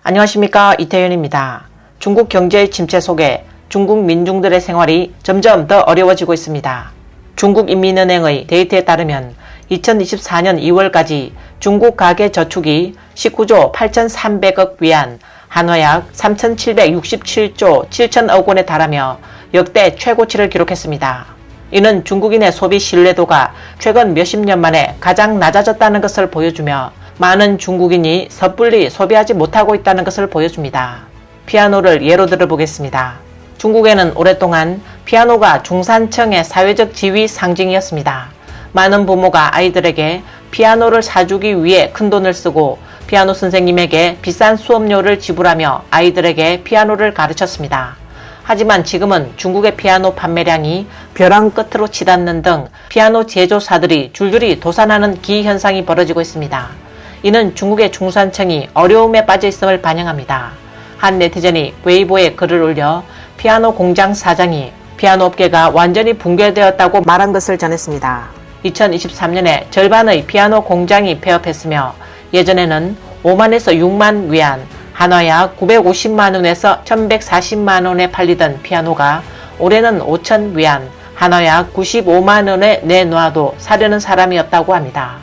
안녕하십니까, 이태현입니다. 중국 경제의 침체 속에 중국 민중들의 생활이 점점 더 어려워지고 있습니다. 중국인민은행의 데이터에 따르면 2024년 2월까지 중국 가계 저축이 19조 8,300억 위안, 한화약 3,767조 7천억 원에 달하며 역대 최고치를 기록했습니다. 이는 중국인의 소비 신뢰도가 최근 몇십 년 만에 가장 낮아졌다는 것을 보여주며 많은 중국인이 섣불리 소비하지 못하고 있다는 것을 보여줍니다. 피아노를 예로 들어보겠습니다. 중국에는 오랫동안 피아노가 중산층의 사회적 지위 상징이었습니다. 많은 부모가 아이들에게 피아노를 사주기 위해 큰돈을 쓰고 피아노 선생님에게 비싼 수업료를 지불하며 아이들에게 피아노를 가르쳤습니다. 하지만 지금은 중국의 피아노 판매량이 벼랑 끝으로 치닫는 등 피아노 제조사들이 줄줄이 도산하는 기현상이 벌어지고 있습니다. 이는 중국의 중산층이 어려움에 빠져 있음을 반영합니다. 한 네티즌이 웨이보에 글을 올려 피아노 공장 사장이 피아노 업계가 완전히 붕괴되었다고 말한 것을 전했습니다. 2023년에 절반의 피아노 공장이 폐업했으며 예전에는 5만에서 6만 위안, 한화약 950만원에서 1140만원에 팔리던 피아노가 올해는 5천 위안, 한화약 95만원에 내놔도 사려는 사람이 없다고 합니다.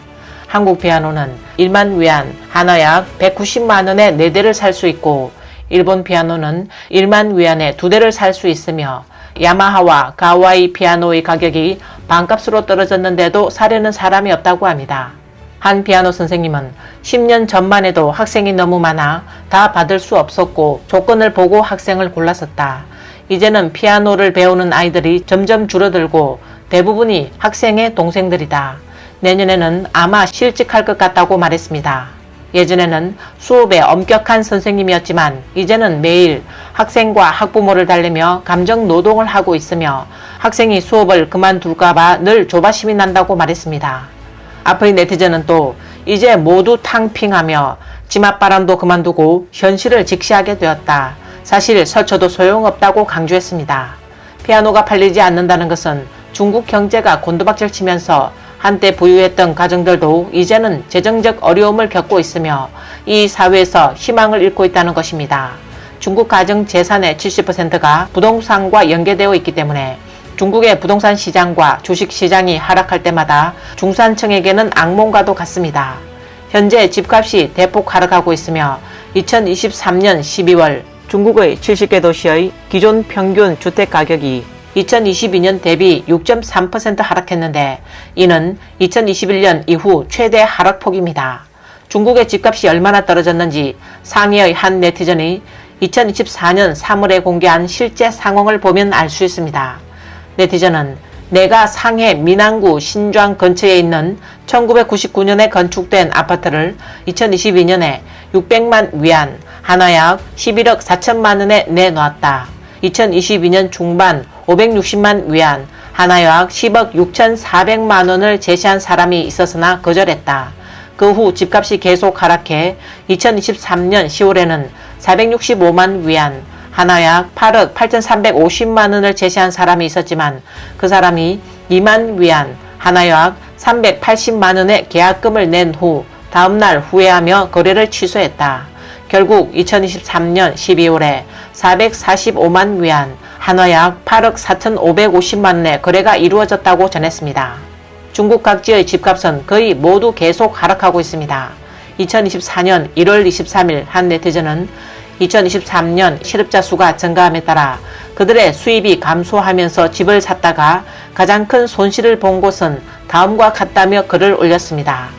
한국 피아노는 1만 위안, 한화약 190만원에 4대를 살 수 있고 일본 피아노는 1만 위안에 2대를 살 수 있으며 야마하와 가와이 피아노의 가격이 반값으로 떨어졌는데도 사려는 사람이 없다고 합니다. 한 피아노 선생님은 10년 전만 해도 학생이 너무 많아 다 받을 수 없었고 조건을 보고 학생을 골랐었다. 이제는 피아노를 배우는 아이들이 점점 줄어들고 대부분이 학생의 동생들이다. 내년에는 아마 실직할 것 같다고 말했습니다. 예전에는 수업에 엄격한 선생님이었지만 이제는 매일 학생과 학부모를 달래며 감정 노동을 하고 있으며 학생이 수업을 그만둘까봐 늘 조바심이 난다고 말했습니다. 앞의 네티즌은 또 이제 모두 탕핑하며 지맛바람도 그만두고 현실을 직시하게 되었다. 사실 설쳐도 소용없다고 강조했습니다. 피아노가 팔리지 않는다는 것은 중국 경제가 곤두박질 치면서 한때 부유했던 가정들도 이제는 재정적 어려움을 겪고 있으며 이 사회에서 희망을 잃고 있다는 것입니다. 중국 가정 재산의 70%가 부동산과 연계되어 있기 때문에 중국의 부동산 시장과 주식 시장이 하락할 때마다 중산층에게는 악몽과도 같습니다. 현재 집값이 대폭 하락하고 있으며 2023년 12월 중국의 70개 도시의 기존 평균 주택 가격이 2022년 대비 6.3% 하락했는데 이는 2021년 이후 최대 하락폭입니다. 중국의 집값이 얼마나 떨어졌는지 상해의 한 네티즌이 2024년 3월에 공개한 실제 상황을 보면 알 수 있습니다. 네티즌은 내가 상해 민항구 신庄 근처에 있는 1999년에 건축된 아파트를 2022년에 600만 위안, 한화약 11억 4천만 원에 내놓았다. 2022년 중반 560만 위안, 한화약 10억 6,400만 원을 제시한 사람이 있었으나 거절했다. 그 후 집값이 계속 하락해 2023년 10월에는 465만 위안, 한화약 8억 8,350만 원을 제시한 사람이 있었지만 그 사람이 2만 위안, 한화약 380만 원의 계약금을 낸 후 다음날 후회하며 거래를 취소했다. 결국 2023년 12월에 445만 위안, 한화약 8억 4,550만 원의 거래가 이루어졌다고 전했습니다. 중국 각지의 집값은 거의 모두 계속 하락하고 있습니다. 2024년 1월 23일 한 네티즌은 2023년 실업자 수가 증가함에 따라 그들의 수입이 감소하면서 집을 샀다가 가장 큰 손실을 본 곳은 다음과 같다며 글을 올렸습니다.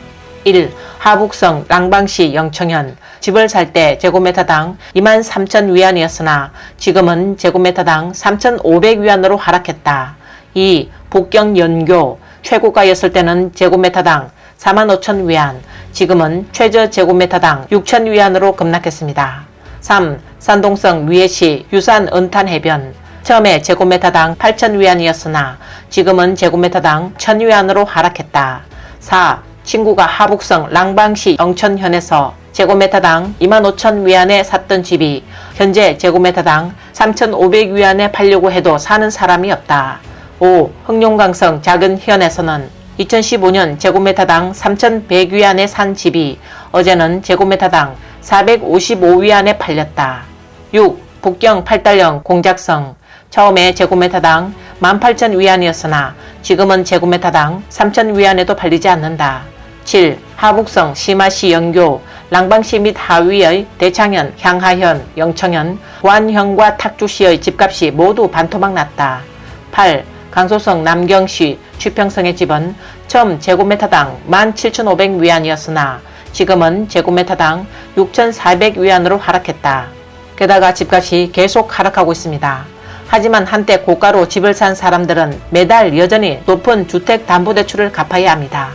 1. 하북성 랑방시 영청현 집을 살 때 제곱미터당 23,000위안이었으나 지금은 제곱미터당 3,500위안으로 하락했다. 2. 북경 연교 최고가였을 때는 제곱미터당 45,000위안, 지금은 최저 제곱미터당 6,000위안으로 급락했습니다. 3. 산동성 위에시 유산 은탄해변 처음에 제곱미터당 8,000위안이었으나 지금은 제곱미터당 1,000위안으로 하락했다. 4. 친구가 하북성 랑방시 영천현에서 제곱미터당 25,000위안에 샀던 집이 현재 제곱미터당 3,500위안에 팔려고 해도 사는 사람이 없다. 5. 흑룡강성 작은 현에서는 2015년 제곱미터당 3,100위안에 산 집이 어제는 제곱미터당 455위안에 팔렸다. 6. 북경 8달령 공작성. 처음에 제곱미터당 18,000위안이었으나 지금은 제곱미터당 3,000위안에도 팔리지 않는다. 7. 하북성 시마시 영교, 랑방시 및 하위의 대창현, 향하현, 영청현, 관현과 탁주시의 집값이 모두 반토막 났다. 8. 강소성 남경시 취평성의 집은 처음 제곱미터당 17,500위안이었으나 지금은 제곱미터당 6,400위안으로 하락했다. 게다가 집값이 계속 하락하고 있습니다. 하지만 한때 고가로 집을 산 사람들은 매달 여전히 높은 주택담보대출을 갚아야 합니다.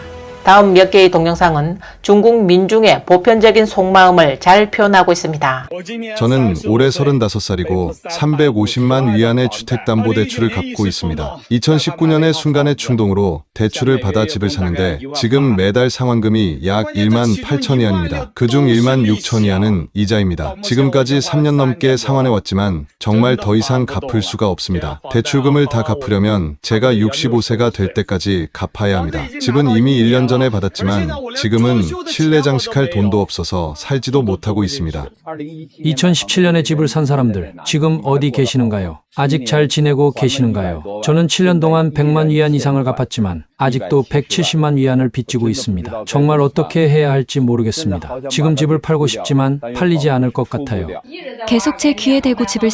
다음 몇 개의 동영상은 중국 민중의 보편적인 속마음을 잘 표현하고 있습니다. 저는 올해 35살이고 350만 위안의 주택담보대출을 갚고 있습니다. 2019년에 순간의 충동으로 대출을 받아 집을 샀는데 지금 매달 상환금이 약 1만 8천 위안입니다. 그중 1만 6천 위안은 이자입니다. 지금까지 3년 넘게 상환해왔지만 정말 더 이상 갚을 수가 없습니다. 대출금을 다 갚으려면 제가 65세가 될 때까지 갚아야 합니다. 집은 이미 1년 전에 받았지만 지금은 실내 장식할 돈도 없어서 살지도 못하고 있습니다. 2017년에 집을 산 사람들, 지금 어디 계시는가요? 아직 잘 지내고 계시는가요? 저는 7년 동안 100만 위안 이상을 갚았지만 아직도 170만 위안을 빚지고 있습니다. 정말 어떻게 해야 할지 모르겠습니다. 지금 집을 팔고 싶지만 팔리지 않을 것 같아요. 계속 제 귀에 대고 집을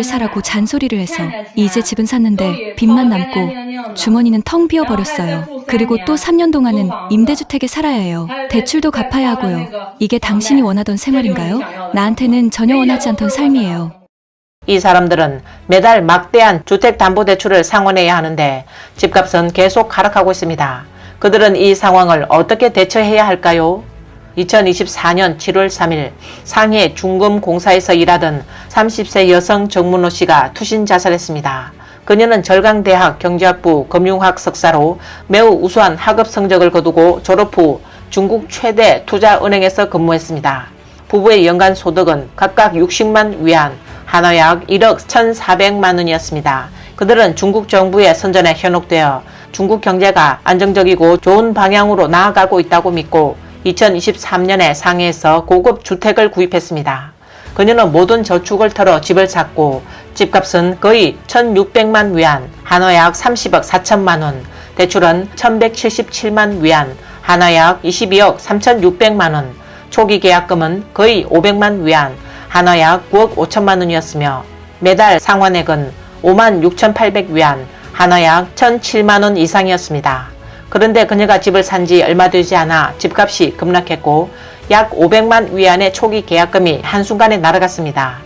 사라고 잔소리를 해서 이제 집은 샀는데 빚만 남고 주머니는 텅 비어버렸어요. 그리고 또 3년 동안은 임대주택에 살아야 해요. 대출도 갚아야 하고요. 이게 당신이 원하던 생활인가요? 나한테는 전혀 원하지 않던 삶이에요. 이 사람들은 매달 막대한 주택담보대출을 상환해야 하는데 집값은 계속 하락하고 있습니다. 그들은 이 상황을 어떻게 대처해야 할까요? 2024년 7월 3일 상해 중금공사에서 일하던 30세 여성 정문호 씨가 투신 자살했습니다. 그녀는 절강대학 경제학부 금융학 석사로 매우 우수한 학업 성적을 거두고 졸업 후 중국 최대 투자은행에서 근무했습니다. 부부의 연간 소득은 각각 60만 위안, 한화 약 1억 1,400만 원이었습니다. 그들은 중국 정부의 선전에 현혹되어 중국 경제가 안정적이고 좋은 방향으로 나아가고 있다고 믿고 2023년에 상해에서 고급 주택을 구입했습니다. 그녀는 모든 저축을 털어 집을 샀고 집값은 거의 1,600만 위안, 한화 약 30억 4천만 원, 대출은 1,177만 위안, 한화 약 22억 3,600만 원, 초기 계약금은 거의 500만 위안, 한화 약 9억 5천만 원이었으며 매달 상환액은 5만 6,800 위안, 한화 약 1,007만 원 이상이었습니다. 그런데 그녀가 집을 산 지 얼마 되지 않아 집값이 급락했고 약 500만 위안의 초기 계약금이 한순간에 날아갔습니다.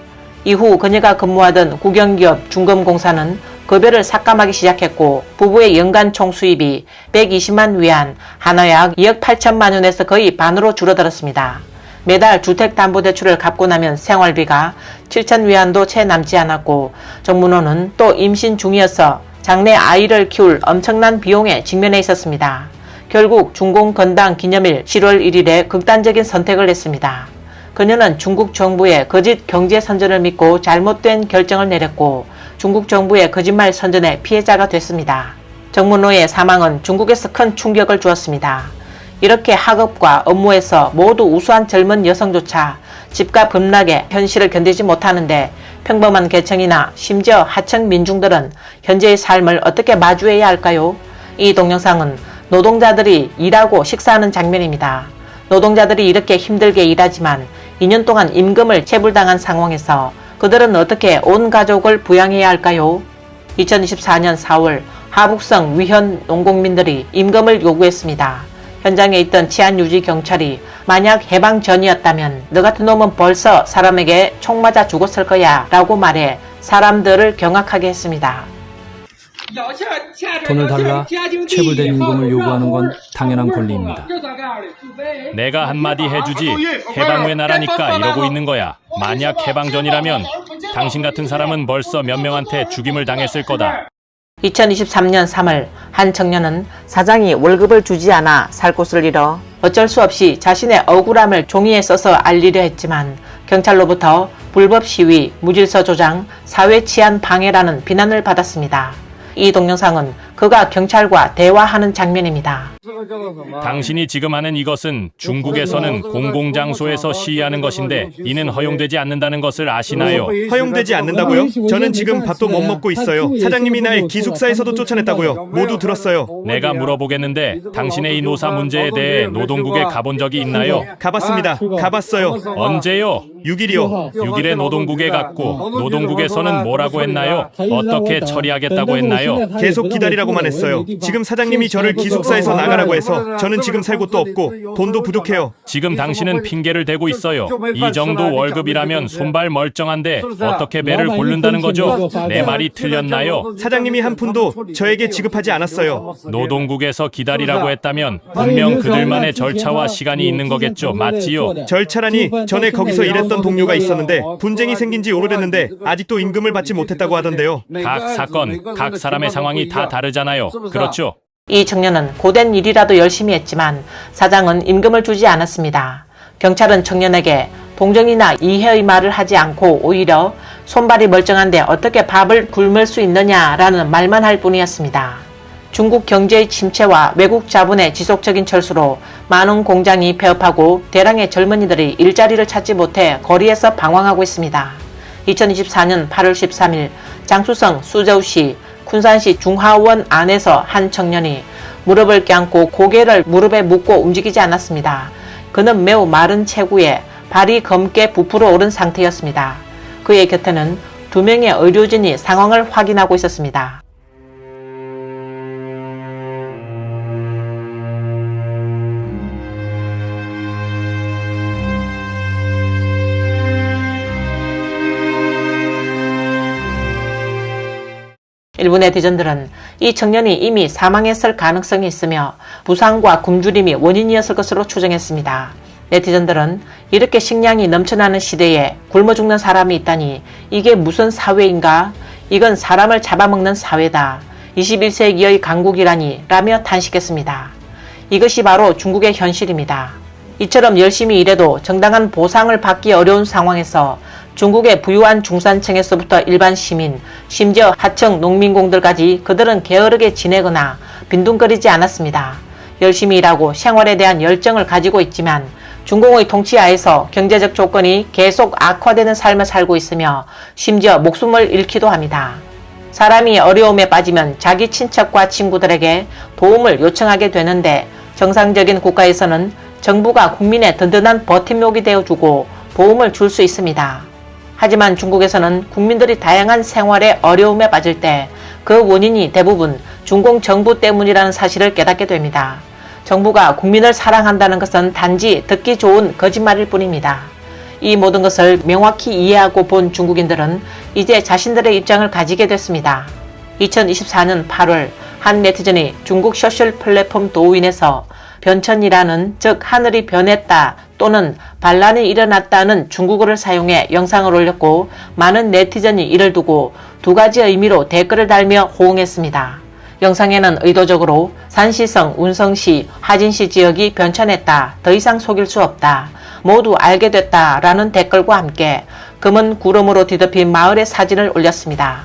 이후 그녀가 근무하던 국영기업 중금공사는 급여를 삭감하기 시작했고 부부의 연간 총수입이 120만 위안, 한화 약 2억 8천만 원에서 거의 반으로 줄어들었습니다. 매달 주택담보대출을 갚고 나면 생활비가 7천 위안도 채 남지 않았고 정문호는 또 임신 중이어서 장래 아이를 키울 엄청난 비용에 직면해 있었습니다. 결국 중공건당 기념일 7월 1일에 극단적인 선택을 했습니다. 그녀는 중국 정부의 거짓 경제 선전을 믿고 잘못된 결정을 내렸고 중국 정부의 거짓말 선전의 피해자가 됐습니다. 정문호의 사망은 중국에서 큰 충격을 주었습니다. 이렇게 학업과 업무에서 모두 우수한 젊은 여성조차 집값 급락의 현실을 견디지 못하는데 평범한 계층이나 심지어 하층 민중들은 현재의 삶을 어떻게 마주해야 할까요? 이 동영상은 노동자들이 일하고 식사하는 장면입니다. 노동자들이 이렇게 힘들게 일하지만 2년 동안 임금을 체불당한 상황에서 그들은 어떻게 온 가족을 부양해야 할까요? 2024년 4월 하북성 위현 농공민들이 임금을 요구했습니다. 현장에 있던 치안유지 경찰이 만약 해방 전이었다면 너 같은 놈은 벌써 사람에게 총 맞아 죽었을 거야 라고 말해 사람들을 경악하게 했습니다. 돈을 달라 체불된 임금을 요구하는 건 당연한 권리입니다. 내가 한마디 해주지 해방 왜 나라니까 이러고 있는 거야. 만약 해방 전이라면 당신 같은 사람은 벌써 몇 명한테 죽임을 당했을 거다. 2023년 3월 한 청년은 사장이 월급을 주지 않아 살 곳을 잃어 어쩔 수 없이 자신의 억울함을 종이에 써서 알리려 했지만 경찰로부터 불법 시위, 무질서 조장, 사회 치안 방해라는 비난을 받았습니다. 이 동영상은 그가 경찰과 대화하는 장면입니다. 당신이 지금 하는 이것은 중국에서는 공공장소에서 시위하는 것인데 이는 허용되지 않는다는 것을 아시나요? 허용되지 않는다고요? 저는 지금 밥도 못 먹고 있어요. 사장님이 날 기숙사에서도 쫓아냈다고요. 모두 들었어요. 내가 물어보겠는데 당신의 이 노사 문제에 대해 노동국에 가본 적이 있나요? 가봤습니다. 가봤어요. 언제요? 6일이요. 6일에 노동국에 갔고 노동국에서는 뭐라고 했나요? 어떻게 처리하겠다고 했나요? 계속 기다리라고만 했어요. 지금 사장님이 저를 기숙사에서 나가라고 해서 저는 지금 살 곳도 없고 돈도 부족해요. 지금 당신은 핑계를 대고 있어요. 이 정도 월급이라면 손발 멀쩡한데 어떻게 배를 고른다는 거죠? 내 말이 틀렸나요? 사장님이 한 푼도 저에게 지급하지 않았어요. 노동국에서 기다리라고 했다면 분명 그들만의 절차와 시간이 있는 거겠죠. 맞지요? 절차라니 전에 거기서 일했던 동료가 있었는데 분쟁이 생긴 지 오래됐는데 아직도 임금을 받지 못했다고 하던데요. 각 사건, 각 사람의 상황이 다 다르잖아요. 그렇죠? 이 청년은 고된 일이라도 열심히 했지만 사장은 임금을 주지 않았습니다. 경찰은 청년에게 동정이나 이해의 말을 하지 않고 오히려 손발이 멀쩡한데 어떻게 밥을 굶을 수 있느냐라는 말만 할 뿐이었습니다. 중국 경제의 침체와 외국 자본의 지속적인 철수로 많은 공장이 폐업하고 대량의 젊은이들이 일자리를 찾지 못해 거리에서 방황하고 있습니다. 2024년 8월 13일 장쑤성 수저우시 쿤산시 중하원 안에서 한 청년이 무릎을 꿇고 고개를 무릎에 묻고 움직이지 않았습니다. 그는 매우 마른 체구에 발이 검게 부풀어 오른 상태였습니다. 그의 곁에는 2명의 의료진이 상황을 확인하고 있었습니다. 일부 네티즌들은 이 청년이 이미 사망했을 가능성이 있으며 부상과 굶주림이 원인이었을 것으로 추정했습니다. 네티즌들은 이렇게 식량이 넘쳐나는 시대에 굶어 죽는 사람이 있다니 이게 무슨 사회인가? 이건 사람을 잡아먹는 사회다. 21세기의 강국이라니 라며 탄식했습니다. 이것이 바로 중국의 현실입니다. 이처럼 열심히 일해도 정당한 보상을 받기 어려운 상황에서 중국의 부유한 중산층에서부터 일반 시민, 심지어 하층 농민공들까지 그들은 게으르게 지내거나 빈둥거리지 않았습니다. 열심히 일하고 생활에 대한 열정을 가지고 있지만 중공의 통치하에서 경제적 조건이 계속 악화되는 삶을 살고 있으며 심지어 목숨을 잃기도 합니다. 사람이 어려움에 빠지면 자기 친척과 친구들에게 도움을 요청하게 되는데 정상적인 국가에서는 정부가 국민의 든든한 버팀목이 되어주고 도움을 줄 수 있습니다. 하지만 중국에서는 국민들이 다양한 생활에 어려움에 빠질 때 그 원인이 대부분 중공 정부 때문이라는 사실을 깨닫게 됩니다. 정부가 국민을 사랑한다는 것은 단지 듣기 좋은 거짓말일 뿐입니다. 이 모든 것을 명확히 이해하고 본 중국인들은 이제 자신들의 입장을 가지게 됐습니다. 2024년 8월 한 네티즌이 중국 소셜 플랫폼 도우인에서 변천이라는 즉 하늘이 변했다 또는 반란이 일어났다는 중국어를 사용해 영상을 올렸고 많은 네티즌이 이를 두고 두 가지 의미로 댓글을 달며 호응했습니다. 영상에는 의도적으로 산시성, 운성시, 하진시 지역이 변천했다. 더 이상 속일 수 없다. 모두 알게 됐다. 라는 댓글과 함께 검은 구름으로 뒤덮인 마을의 사진을 올렸습니다.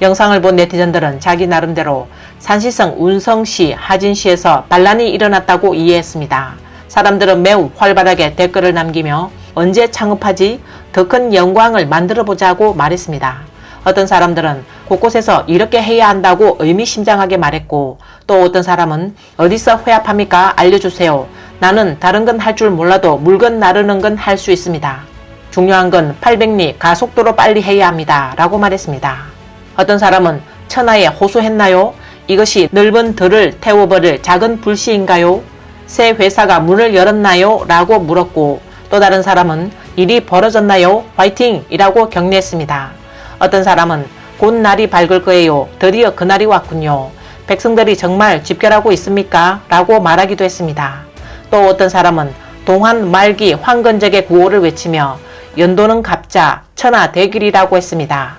영상을 본 네티즌들은 자기 나름대로 산시성, 운성시, 하진시에서 반란이 일어났다고 이해했습니다. 사람들은 매우 활발하게 댓글을 남기며 언제 창업하지? 더 큰 영광을 만들어보자고 말했습니다. 어떤 사람들은 곳곳에서 이렇게 해야 한다고 의미심장하게 말했고 또 어떤 사람은 어디서 회합합니까? 알려주세요. 나는 다른 건 할 줄 몰라도 물건 나르는 건 할 수 있습니다. 중요한 건 800리 가속도로 빨리 해야 합니다. 라고 말했습니다. 어떤 사람은 천하에 호소했나요? 이것이 넓은 들을 태워버릴 작은 불씨인가요? 새 회사가 문을 열었나요? 라고 물었고 또 다른 사람은 일이 벌어졌나요? 화이팅! 이라고 격려했습니다. 어떤 사람은 곧 날이 밝을 거예요. 드디어 그날이 왔군요. 백성들이 정말 집결하고 있습니까? 라고 말하기도 했습니다. 또 어떤 사람은 동한 말기 황건적의 구호를 외치며 연도는 갑자, 천하 대길이라고 했습니다.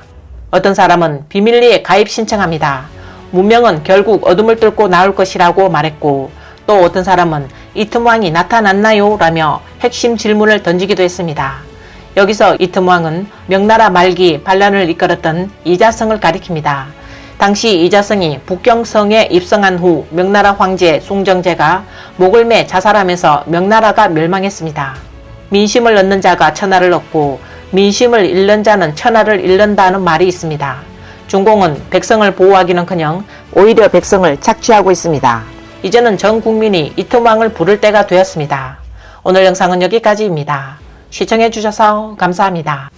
어떤 사람은 비밀리에 가입 신청합니다. 문명은 결국 어둠을 뚫고 나올 것이라고 말했고 또 어떤 사람은 이틈왕이 나타났나요? 라며 핵심 질문을 던지기도 했습니다. 여기서 이틈왕은 명나라 말기 반란을 이끌었던 이자성을 가리킵니다. 당시 이자성이 북경성에 입성한 후 명나라 황제 숭정제가 목을 매 자살하면서 명나라가 멸망했습니다. 민심을 얻는 자가 천하를 얻고 민심을 잃는 자는 천하를 잃는다는 말이 있습니다. 중공은 백성을 보호하기는커녕 오히려 백성을 착취하고 있습니다. 이제는 전 국민이 이토망을 부를 때가 되었습니다. 오늘 영상은 여기까지입니다. 시청해주셔서 감사합니다.